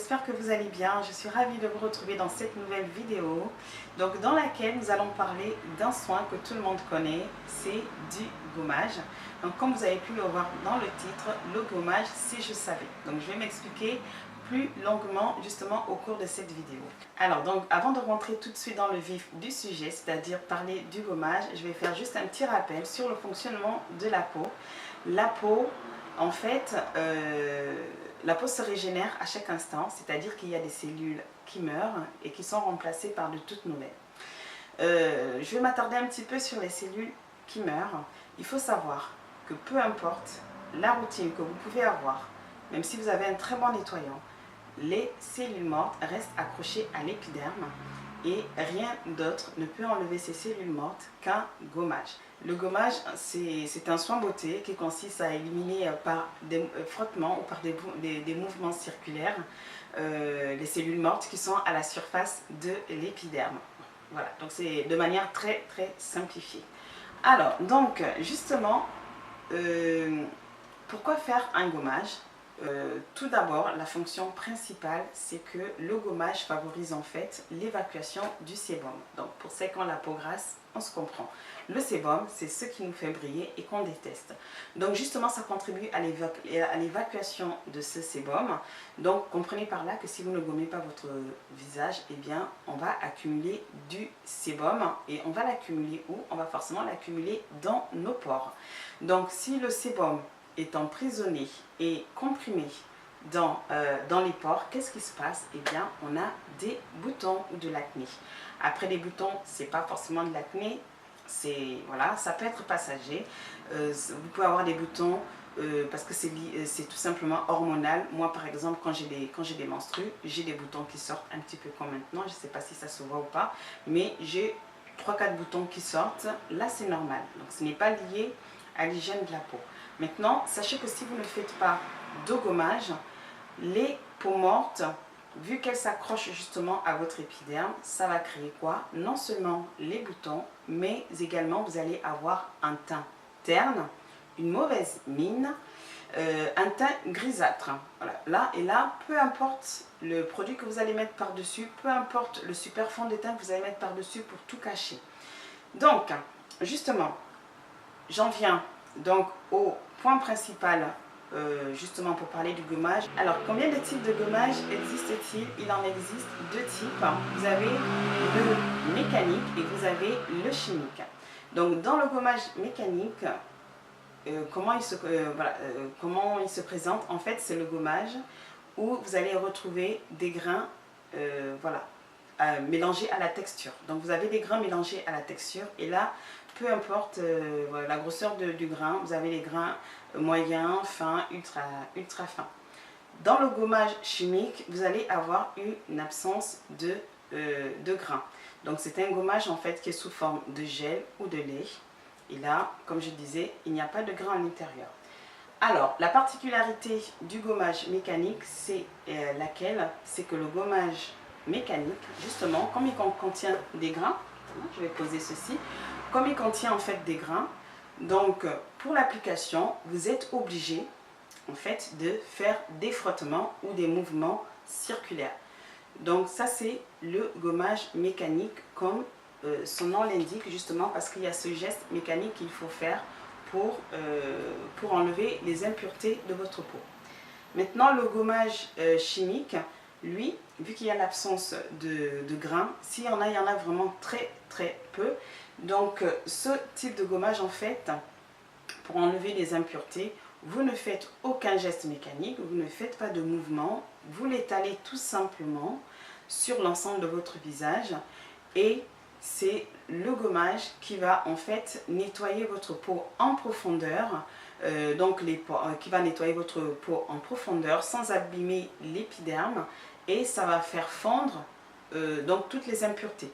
j'espère que vous allez bien. Je suis ravie de vous retrouver dans cette nouvelle vidéo, donc dans laquelle nous allons parler d'un soin que tout le monde connaît, c'est du gommage. Donc comme vous avez pu le voir dans le titre, le gommage, si je savais. Donc je vais m'expliquer plus longuement justement au cours de cette vidéo. Alors donc avant de rentrer tout de suite dans le vif du sujet, c'est-à-dire parler du gommage, je vais faire juste un petit rappel sur le fonctionnement de la peau. La peau, en fait, la peau se régénère à chaque instant, c'est-à-dire qu'il y a des cellules qui meurent et qui sont remplacées par de toutes nouvelles. Je vais m'attarder un petit peu sur les cellules qui meurent. Il faut savoir que peu importe la routine que vous pouvez avoir, même si vous avez un très bon nettoyant, les cellules mortes restent accrochées à l'épiderme et rien d'autre ne peut enlever ces cellules mortes qu'un gommage. Le gommage, c'est un soin beauté qui consiste à éliminer par des frottements ou par des mouvements circulaires les cellules mortes qui sont à la surface de l'épiderme. Voilà, donc c'est de manière très simplifiée. Alors, donc justement, pourquoi faire un gommage ? Tout d'abord, la fonction principale, c'est que le gommage favorise en fait l'évacuation du sébum. Donc pour ceux qui ont la peau grasse, on se comprend. Le sébum, c'est ce qui nous fait briller et qu'on déteste. Donc justement, ça contribue à l'évacuation de ce sébum. Donc comprenez par là que si vous ne gommez pas votre visage, eh bien on va accumuler du sébum. Et on va l'accumuler où? On va forcément l'accumuler dans nos pores. Donc si le sébum est emprisonné et comprimé dans les pores, qu'est-ce qui se passe? Eh bien, on a des boutons ou de l'acné. Après des boutons, c'est pas forcément de l'acné, voilà, ça peut être passager. Vous pouvez avoir des boutons parce que c'est tout simplement hormonal. Moi, par exemple, quand j'ai des menstrues, j'ai des boutons qui sortent un petit peu comme maintenant. Je ne sais pas si ça se voit ou pas, mais j'ai 3-4 boutons qui sortent. Là, c'est normal. Donc, ce n'est pas lié à l'hygiène de la peau. Maintenant, sachez que si vous ne faites pas de gommage, les peaux mortes, vu qu'elles s'accrochent justement à votre épiderme, ça va créer quoi? Non seulement les boutons, mais également vous allez avoir un teint terne, une mauvaise mine, un teint grisâtre. Voilà. Là et là, peu importe le produit que vous allez mettre par-dessus, peu importe le super fond de teint que vous allez mettre par-dessus pour tout cacher. Donc, justement, j'en viens donc au point principal justement pour parler du gommage. Alors combien de types de gommage existe-t-il? Il en existe deux types. Vous avez le mécanique et vous avez le chimique. Donc dans le gommage mécanique, comment il se présente? En fait, c'est le gommage où vous allez retrouver des grains mélangés à la texture. Donc vous avez des grains mélangés à la texture et là, peu importe la grosseur du grain, vous avez les grains moyens, fins, ultra fins. Dans le gommage chimique, vous allez avoir une absence de grains. Donc c'est un gommage en fait qui est sous forme de gel ou de lait. Et là, comme je disais, il n'y a pas de grains à l'intérieur. Alors, la particularité du gommage mécanique, c'est laquelle? C'est que le gommage mécanique, justement, comme il contient des grains, je vais poser ceci, comme il contient en fait des grains, donc pour l'application, vous êtes obligé en fait de faire des frottements ou des mouvements circulaires. Donc ça c'est le gommage mécanique comme son nom l'indique, justement parce qu'il y a ce geste mécanique qu'il faut faire pour enlever les impuretés de votre peau. Maintenant le gommage chimique, lui, vu qu'il y a l'absence de grains, s'il y en a, il y en a vraiment très peu. Donc ce type de gommage en fait, pour enlever les impuretés, vous ne faites aucun geste mécanique, vous ne faites pas de mouvement, vous l'étalez tout simplement sur l'ensemble de votre visage et c'est le gommage qui va en fait nettoyer votre peau en profondeur, qui va nettoyer votre peau en profondeur sans abîmer l'épiderme et ça va faire fondre donc toutes les impuretés.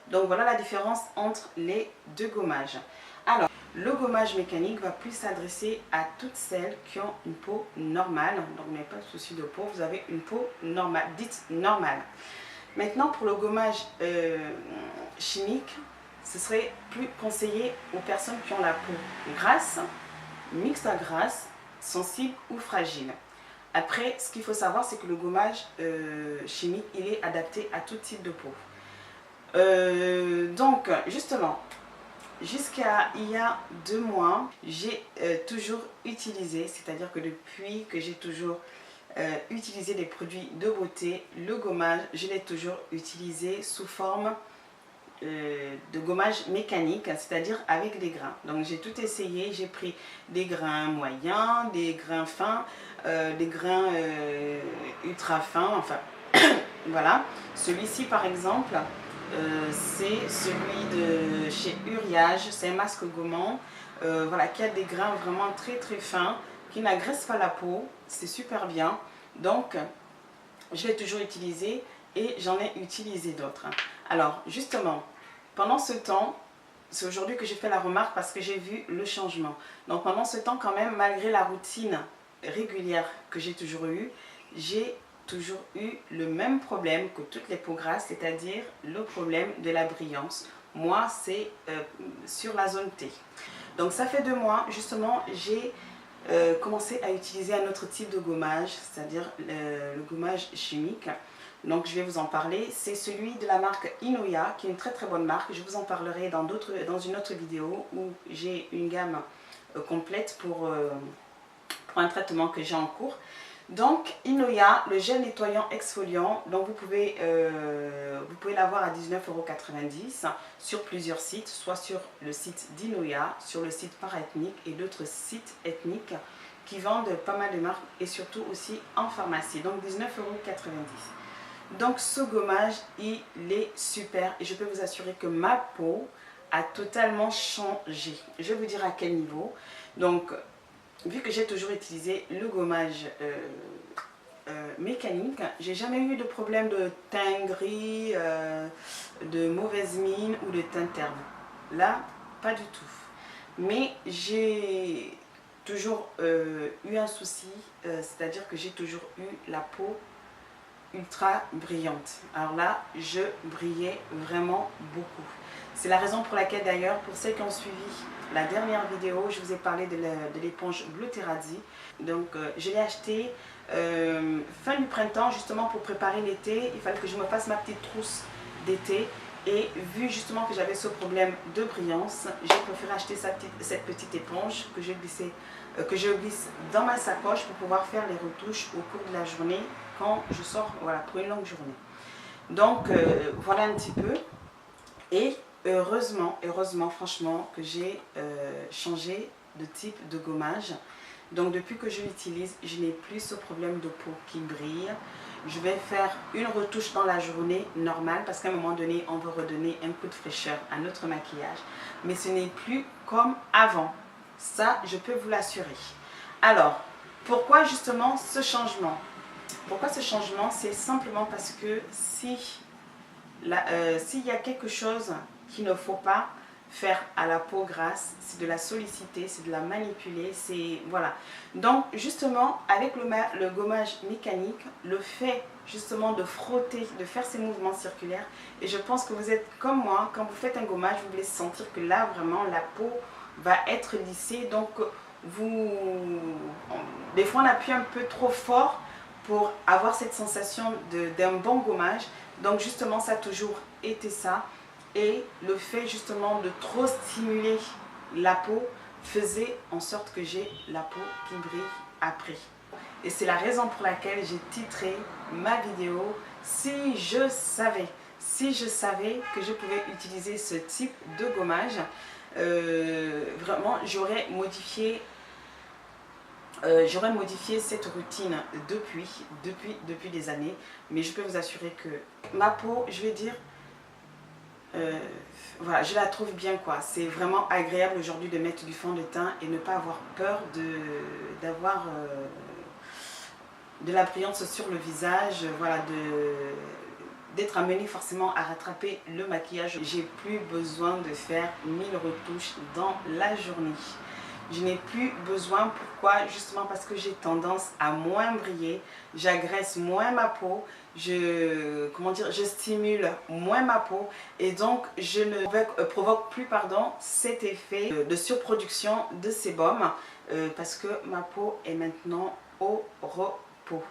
Donc voilà la différence entre les deux gommages. Alors, le gommage mécanique va plus s'adresser à toutes celles qui ont une peau normale. Donc vous n'avez pas de souci de peau, vous avez une peau normale, dite normale. Maintenant pour le gommage chimique, ce serait plus conseillé aux personnes qui ont la peau grasse, mixte à grasse, sensible ou fragile. Après, ce qu'il faut savoir, c'est que le gommage chimique, il est adapté à tout type de peau. Donc, justement, jusqu'à il y a 2 mois, j'ai toujours utilisé, c'est-à-dire que depuis que j'ai toujours utilisé des produits de beauté, le gommage, je l'ai toujours utilisé sous forme de gommage mécanique, c'est-à-dire avec des grains. Donc j'ai tout essayé, j'ai pris des grains moyens, des grains fins, des grains ultra fins, enfin voilà. Celui-ci par exemple, c'est celui de chez Uriage, c'est un masque gommant, voilà, qui a des grains vraiment très très fins, qui n'agressent pas la peau, c'est super bien. Donc je l'ai toujours utilisé et j'en ai utilisé d'autres. Alors justement, pendant ce temps, c'est aujourd'hui que j'ai fait la remarque parce que j'ai vu le changement. Donc pendant ce temps quand même, malgré la routine régulière que j'ai toujours eue, j'ai toujours eu le même problème que toutes les peaux grasses, c'est-à-dire le problème de la brillance. Moi, c'est sur la zone T. Donc ça fait 2 mois, justement, j'ai commencé à utiliser un autre type de gommage, c'est-à-dire le gommage chimique. Donc je vais vous en parler. C'est celui de la marque Inoya, qui est une très très bonne marque. Je vous en parlerai dans une autre vidéo où j'ai une gamme complète pour un traitement que j'ai en cours. Donc Inoya, le gel nettoyant exfoliant, donc vous pouvez l'avoir à 19,90 € sur plusieurs sites, soit sur le site d'Inoya, sur le site Paraethnique et d'autres sites ethniques qui vendent pas mal de marques et surtout aussi en pharmacie. Donc 19,90 €. Donc ce gommage, il est super et je peux vous assurer que ma peau a totalement changé. Je vais vous dire à quel niveau. Donc vu que j'ai toujours utilisé le gommage mécanique, j'ai jamais eu de problème de teint gris, de mauvaise mine ou de teint terne. Là, pas du tout. Mais j'ai toujours eu un souci, c'est-à-dire que j'ai toujours eu la peau ultra brillante. Alors là, je brillais vraiment beaucoup. C'est la raison pour laquelle d'ailleurs, pour celles qui ont suivi la dernière vidéo, je vous ai parlé de l'éponge Bleu Terrazzi. Donc je l'ai acheté fin du printemps justement pour préparer l'été. Il fallait que je me fasse ma petite trousse d'été. Et vu justement que j'avais ce problème de brillance, j'ai préféré acheter cette petite éponge que je glisse dans ma sacoche pour pouvoir faire les retouches au cours de la journée quand je sors, voilà, pour une longue journée. Donc voilà un petit peu. Et heureusement franchement que j'ai changé de type de gommage. Donc depuis que je l'utilise, je n'ai plus ce problème de peau qui brille. Je vais faire une retouche dans la journée normale parce qu'à un moment donné, on veut redonner un coup de fraîcheur à notre maquillage. Mais ce n'est plus comme avant. Ça, je peux vous l'assurer. Alors, pourquoi justement ce changement? Pourquoi ce changement? C'est simplement parce que s'il y a quelque chose qu'il ne faut pas faire à la peau grasse, c'est de la solliciter, c'est de la manipuler, c'est voilà. Donc justement avec le gommage mécanique, le fait justement de frotter, de faire ces mouvements circulaires, et je pense que vous êtes comme moi, quand vous faites un gommage, vous voulez sentir que là vraiment la peau va être lissée, donc des fois on appuie un peu trop fort pour avoir cette sensation d'un bon gommage. Donc justement ça a toujours été ça. Et le fait justement de trop stimuler la peau faisait en sorte que j'ai la peau qui brille après. Et c'est la raison pour laquelle j'ai titré ma vidéo « Si je savais que je pouvais utiliser ce type de gommage, vraiment j'aurais modifié cette routine depuis des années. Mais je peux vous assurer que ma peau, je vais dire, voilà, je la trouve bien quoi. C'est vraiment agréable aujourd'hui de mettre du fond de teint et ne pas avoir peur d'avoir de la brillance sur le visage, voilà, d'être amené forcément à rattraper le maquillage. J'ai plus besoin de faire 1000 retouches dans la journée. Je n'ai plus besoin. Pourquoi? Justement parce que j'ai tendance à moins briller, j'agresse moins ma peau, je stimule moins ma peau et donc je ne provoque plus cet effet de surproduction de sébum parce que ma peau est maintenant au repos. peau.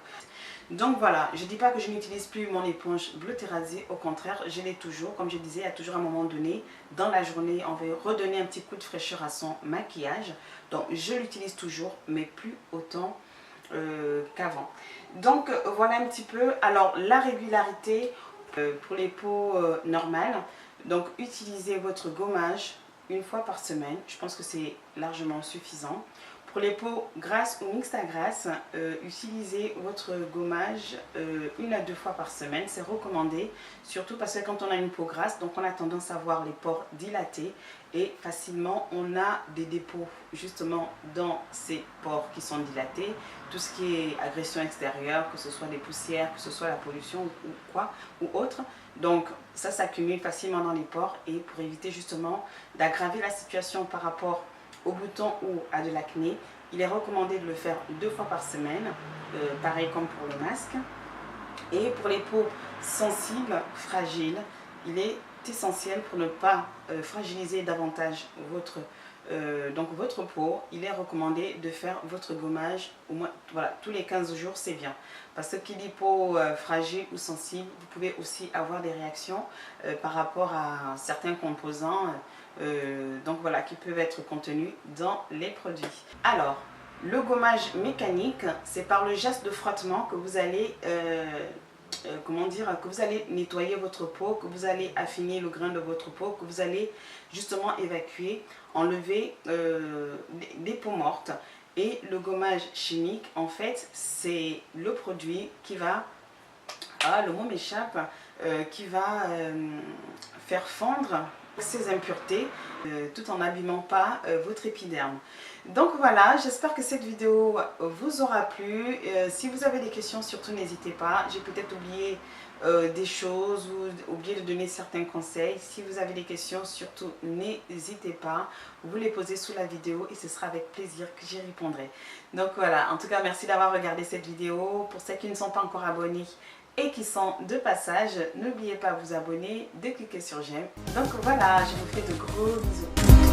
Donc voilà, je ne dis pas que je n'utilise plus mon éponge Bleu Terrazzo, au contraire, je l'ai toujours. Comme je disais, il y a toujours un moment donné, dans la journée, on veut redonner un petit coup de fraîcheur à son maquillage. Donc je l'utilise toujours, mais plus autant qu'avant. Donc voilà un petit peu. Alors la régularité pour les peaux normales, donc utilisez votre gommage une fois par semaine. Je pense que c'est largement suffisant. Pour les peaux grasses ou mixtes à grasse, utilisez votre gommage 1 à 2 fois par semaine. C'est recommandé, surtout parce que quand on a une peau grasse, donc on a tendance à voir les pores dilatés et facilement on a des dépôts justement dans ces pores qui sont dilatés. Tout ce qui est agression extérieure, que ce soit des poussières, que ce soit la pollution ou quoi ou autre. Donc ça s'accumule facilement dans les pores et pour éviter justement d'aggraver la situation par rapport au bouton ou à de l'acné, il est recommandé de le faire 2 fois par semaine, pareil comme pour le masque. Et pour les peaux sensibles, fragiles, il est essentiel pour ne pas fragiliser davantage votre peau, il est recommandé de faire votre gommage au moins voilà, tous les 15 jours, c'est bien. Parce que qui dit peau fragile ou sensible, vous pouvez aussi avoir des réactions par rapport à certains composants donc voilà, qui peuvent être contenus dans les produits. Alors, le gommage mécanique, c'est par le geste de frottement que vous allez que vous allez nettoyer votre peau, que vous allez affiner le grain de votre peau, que vous allez justement évacuer, enlever des peaux mortes. Et le gommage chimique, en fait, c'est le produit qui va, le mot m'échappe, qui va faire fondre ces impuretés tout en n'abîmant pas votre épiderme. Donc voilà, j'espère que cette vidéo vous aura plu. Si vous avez des questions, surtout n'hésitez pas. J'ai peut-être oublié des choses ou oublié de donner certains conseils. Si vous avez des questions, surtout n'hésitez pas. Vous les posez sous la vidéo et ce sera avec plaisir que j'y répondrai. Donc voilà, en tout cas merci d'avoir regardé cette vidéo. Pour ceux qui ne sont pas encore abonnés et qui sont de passage, n'oubliez pas de vous abonner, de cliquer sur j'aime. Donc voilà, je vous fais de gros bisous.